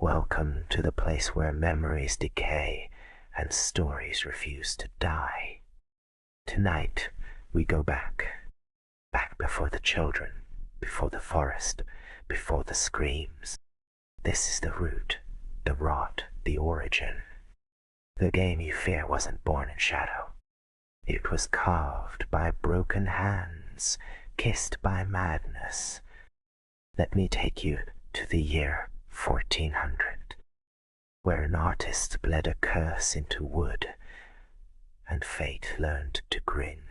Welcome to the place where memories decay and stories refuse to die. Tonight, we go back. Back before the children, before the forest, before the screams. This is the root, the rot, the origin. The game you fear wasn't born in shadow. It was carved by broken hands, kissed by madness. Let me take you to the year 1400, where an artist bled a curse into wood, and fate learned to grin.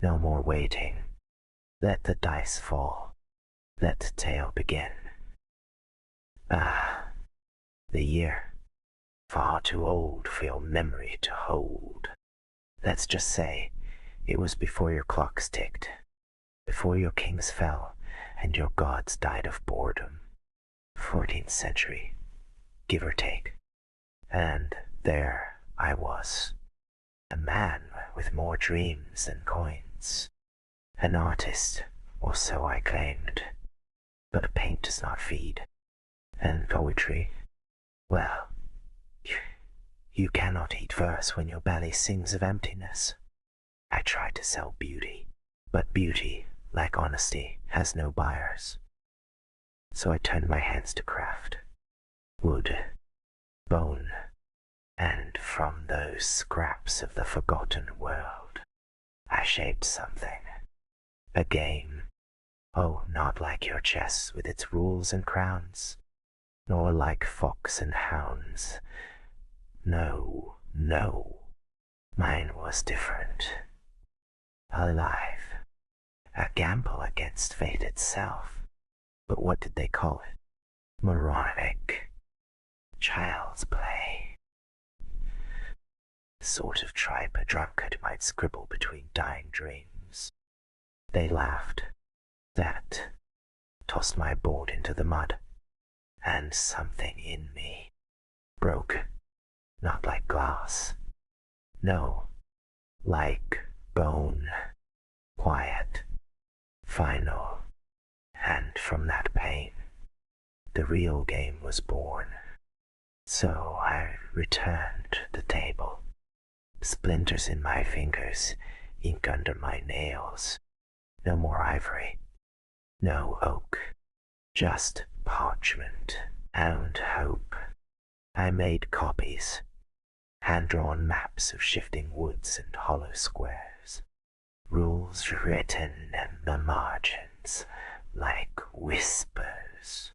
No more waiting. Let the dice fall. Let the tale begin. Ah, the year. Far too old for your memory to hold. Let's just say it was before your clocks ticked, before your kings fell and your gods died of boredom. 14th century, give or take. And there I was, a man with more dreams than coins. An artist, or so I claimed. But paint does not feed. And poetry, well, you cannot eat verse when your belly sings of emptiness. I tried to sell beauty, but beauty, like honesty, has no buyers. So I turned my hands to craft. Wood, bone, and from those scraps of the forgotten world, I shaped something. A game. Oh, not like your chess with its rules and crowns, nor like fox and hounds. No, no, mine was different. Alive. A gamble against fate itself. But what did they call it? Moronic. Child's play. The sort of tripe a drunkard might scribble between dying dreams. They laughed. That tossed my board into the mud, and something in me broke. Not like glass. No, like bone. Quiet. Final. And from that pain, the real game was born. So I returned the table. Splinters in my fingers, ink under my nails. No more ivory. No oak. Just parchment and hope. I made copies. Hand-drawn maps of shifting woods and hollow squares. Rules written in the margins, like whispers.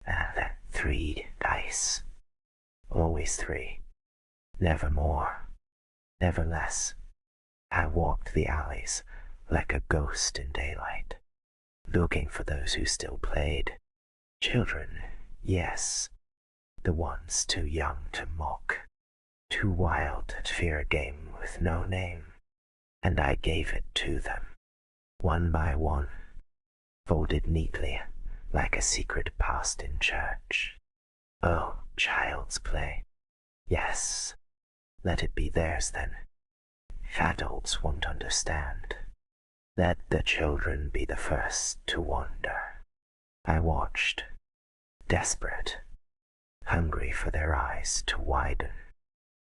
And 3 dice. Always 3. Never more. Never less. I walked the alleys like a ghost in daylight, looking for those who still played. Children, yes. The ones too young to mock. Too wild to fear a game with no name. And I gave it to them, one by one, folded neatly like a secret past in church. Oh, child's play. Yes, let it be theirs then. If adults won't understand, let the children be the first to wonder. I watched, desperate, hungry for their eyes to widen,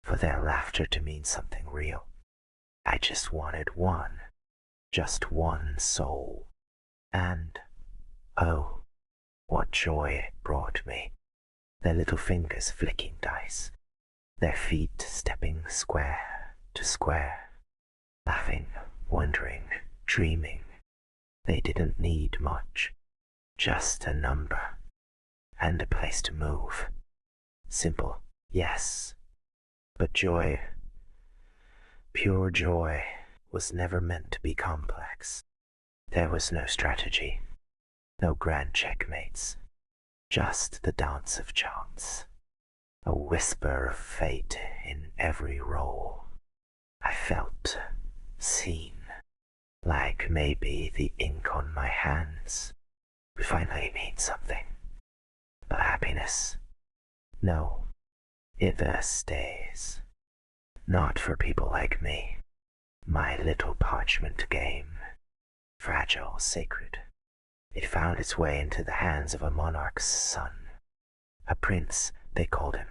for their laughter to mean something real. I just wanted one, just one soul. And, oh, what joy it brought me. Their little fingers flicking dice, their feet stepping square to square, laughing, wondering, dreaming. They didn't need much, just a number, and a place to move. Simple, yes, but joy, pure joy, was never meant to be complex. There was no strategy, no grand checkmates, just the dance of chance, a whisper of fate in every roll. I felt seen, like maybe the ink on my hands would finally mean something. But happiness, no, it stays. Not for people like me. My little parchment game. Fragile, sacred. It found its way into the hands of a monarch's son. A prince, they called him.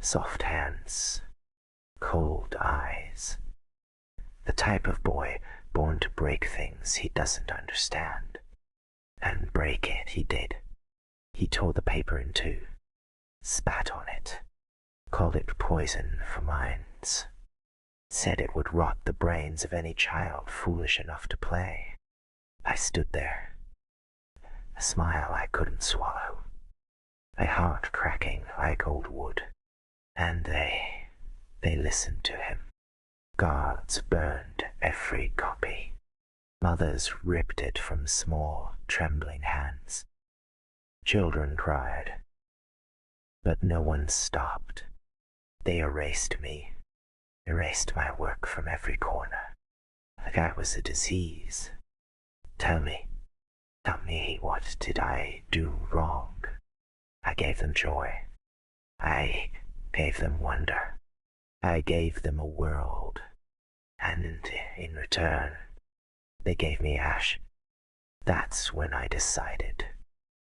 Soft hands, cold eyes. The type of boy born to break things he doesn't understand. And break it he did. He tore the paper in two, spat on it, called it poison for minds, said it would rot the brains of any child foolish enough to play. I stood there, a smile I couldn't swallow, a heart cracking like old wood, and they listened to him. Guards burned every copy. Mothers ripped it from small, trembling hands. Children cried, but no one stopped. They erased me, erased my work from every corner, like I was a disease. Tell me, what did I do wrong? I gave them joy. I gave them wonder. I gave them a world, and in return, they gave me ash. That's when I decided,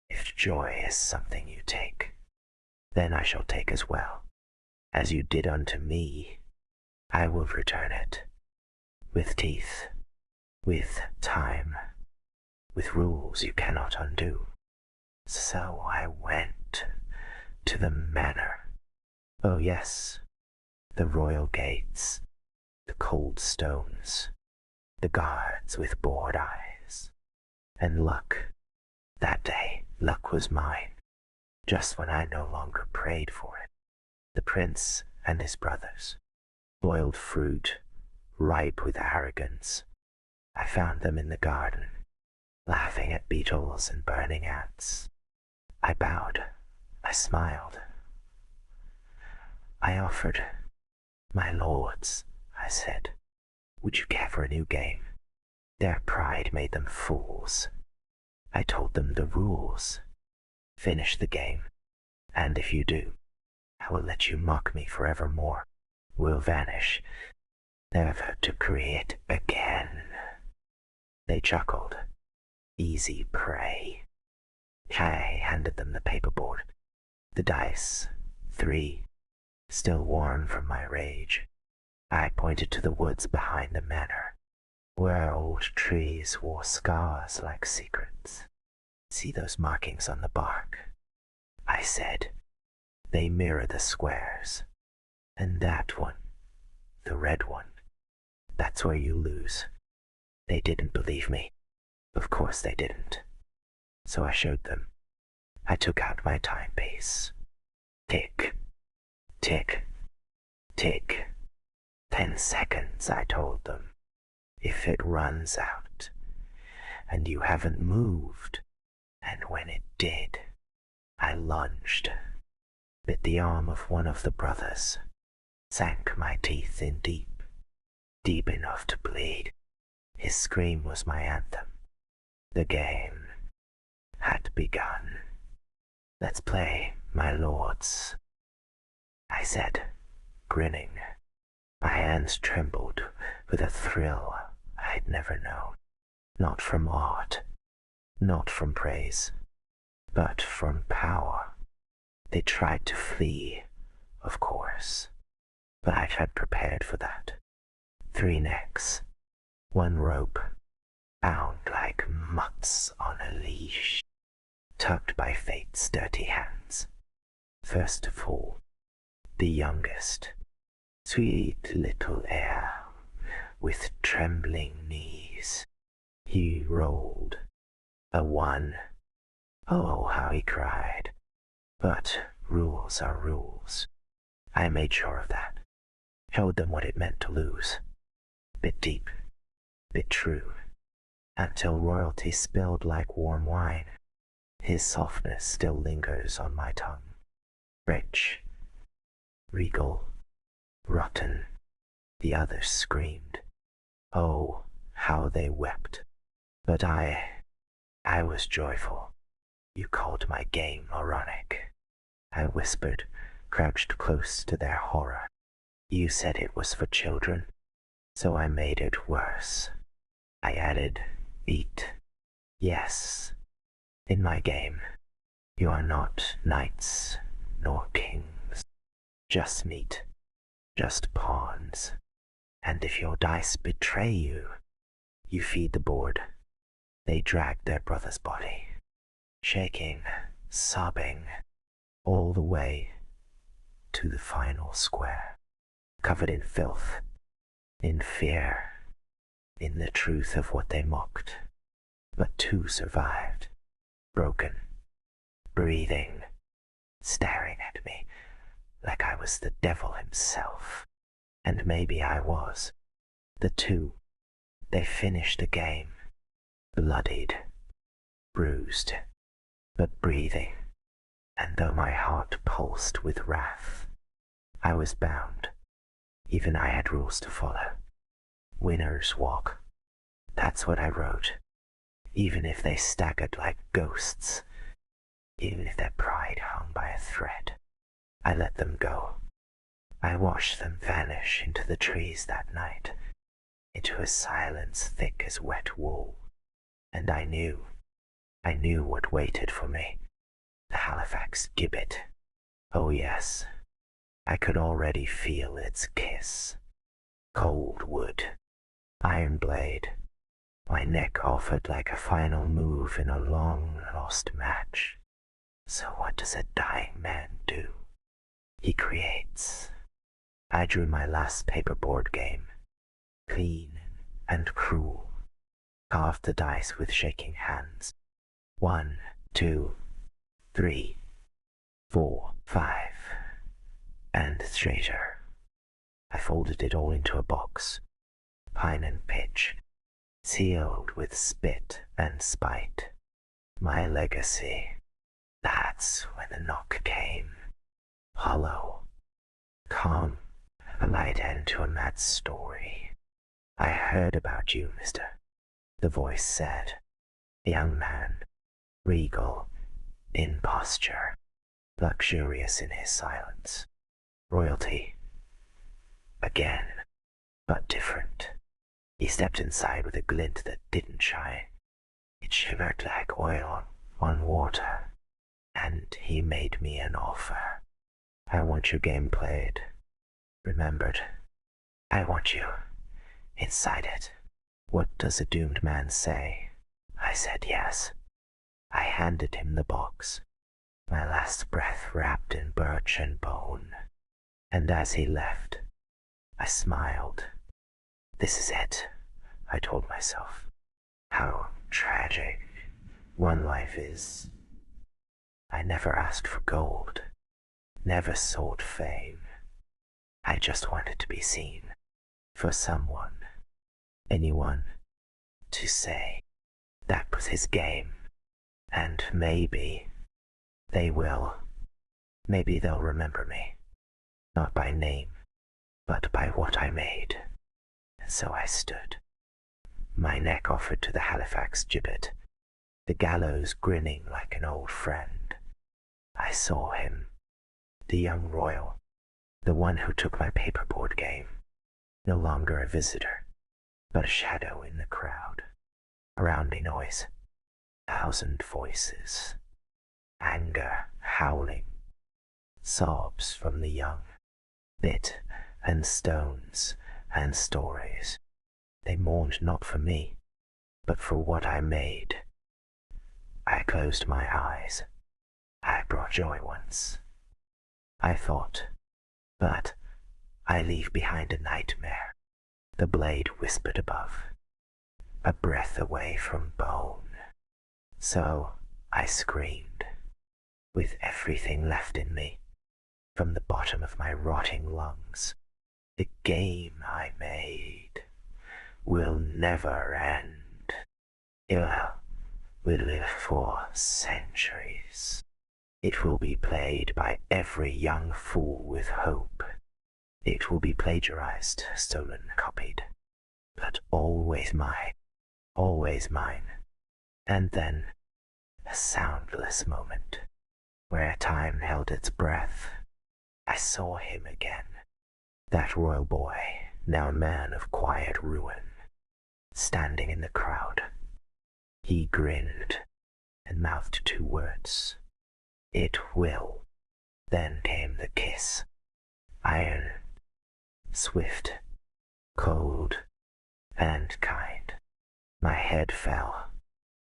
if joy is something you take, then I shall take as well. As you did unto me, I will return it, with teeth, with time, with rules you cannot undo. So I went to the manor. Oh yes, the royal gates, the cold stones, the guards with bored eyes. And luck, that day, luck was mine, just when I no longer prayed for it. The prince and his brothers, boiled fruit, ripe with arrogance. I found them in the garden, laughing at beetles and burning ants. I bowed, I smiled. I offered, my lords, I said, would you care for a new game? Their pride made them fools. I told them the rules. Finish the game, and if you do, I will let you mock me forevermore. We'll vanish, never to create again. They chuckled. Easy prey. I handed them the paperboard, the dice, 3, still warm from my rage. I pointed to the woods behind the manor, where old trees wore scars like secrets. See those markings on the bark? I said, they mirror the squares. And that one, the red one, that's where you lose. They didn't believe me. Of course they didn't. So I showed them. I took out my timepiece. Tick, tick, tick. 10 seconds, I told them. If it runs out, and you haven't moved, and when it did, I lunged, bit the arm of one of the brothers, sank my teeth in deep, deep enough to bleed. His scream was my anthem. The game had begun. Let's play, my lords, I said, grinning. My hands trembled with a thrill I'd never known. Not from art, not from praise, but from power. They tried to flee, of course, but I had prepared for that. 3 necks, 1 rope, bound like mutts on a leash, tugged by fate's dirty hands. First of all, the youngest, sweet little heir, with trembling knees. He rolled a 1. Oh, how he cried. But rules are rules. I made sure of that. Showed them what it meant to lose. Bit deep, bit true, until royalty spilled like warm wine. His softness still lingers on my tongue. Rich, regal, rotten. The others screamed. Oh, how they wept. But I was joyful. You called my game moronic. I whispered, crouched close to their horror. You said it was for children, so I made it worse. I added, eat. Yes, in my game, You are not knights nor kings, just meat, just pawns. And if your dice betray you, you feed the board. They drag their brother's body, shaking, sobbing, all the way to the final square, covered in filth, in fear, in the truth of what they mocked. But two survived, broken, breathing, staring at me like I was the devil himself. And maybe I was. The two, they finished the game, bloodied, bruised, but breathing. And though my heart pulsed with wrath, I was bound. Even I had rules to follow. Winners walk. That's what I wrote. Even if they staggered like ghosts, even if their pride hung by a thread, I let them go. I watched them vanish into the trees that night, into a silence thick as wet wool. And I knew what waited for me. The Halifax gibbet. Oh yes, I could already feel its kiss. Cold wood, iron blade, my neck offered like a final move in a long-lost match. So what does a dying man do? He creates. I drew my last paperboard game, clean and cruel, carved the dice with shaking hands. 1, 2, 3, 4, 5, and straighter. I folded it all into a box, pine and pitch, sealed with spit and spite. My legacy. That's when the knock came. Hollow, calm, a light end to a mad story. I heard about you, mister, the voice said. A young man, regal, in posture, luxurious in his silence. Royalty. Again, but different. He stepped inside with a glint that didn't shine. It shimmered like oil on water. And he made me an offer. I want your game played, remembered. I want you inside it. What does a doomed man say? I said yes. I handed him the box, my last breath wrapped in birch and bone. And as he left, I smiled. This is it, I told myself. How tragic one life is. I never asked for gold, never sought fame. I just wanted to be seen, for someone, anyone, to say that was his game. And maybe they will. Maybe they'll remember me, not by name, but by what I made. And so I stood, my neck offered to the Halifax gibbet, the gallows grinning like an old friend. I saw him, the young royal, the one who took my paperboard game, no longer a visitor, but a shadow in the crowd. Around me noise, 1,000 voices, anger howling, sobs from the young, bit and stones and stories. They mourned not for me, but for what I made. I closed my eyes. I brought joy once, I thought, but I leave behind a nightmare. The blade whispered above, a breath away from bone. So I screamed, with everything left in me, from the bottom of my rotting lungs. The game I made will never end. It will live for centuries. It will be played by every young fool with hope. It will be plagiarized, stolen, copied, but always mine, always mine. And then, a soundless moment, where time held its breath. I saw him again, that royal boy, now a man of quiet ruin, standing in the crowd. He grinned and mouthed 2 words. It will. Then came the kiss. Iron, swift, cold, and kind. My head fell,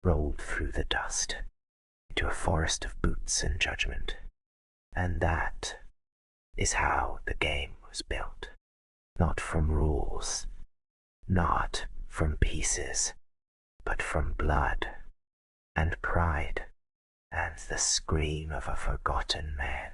rolled through the dust, into a forest of boots and judgment. And that is how the game was built. Not from rules, not from pieces, but from blood and pride and the scream of a forgotten man.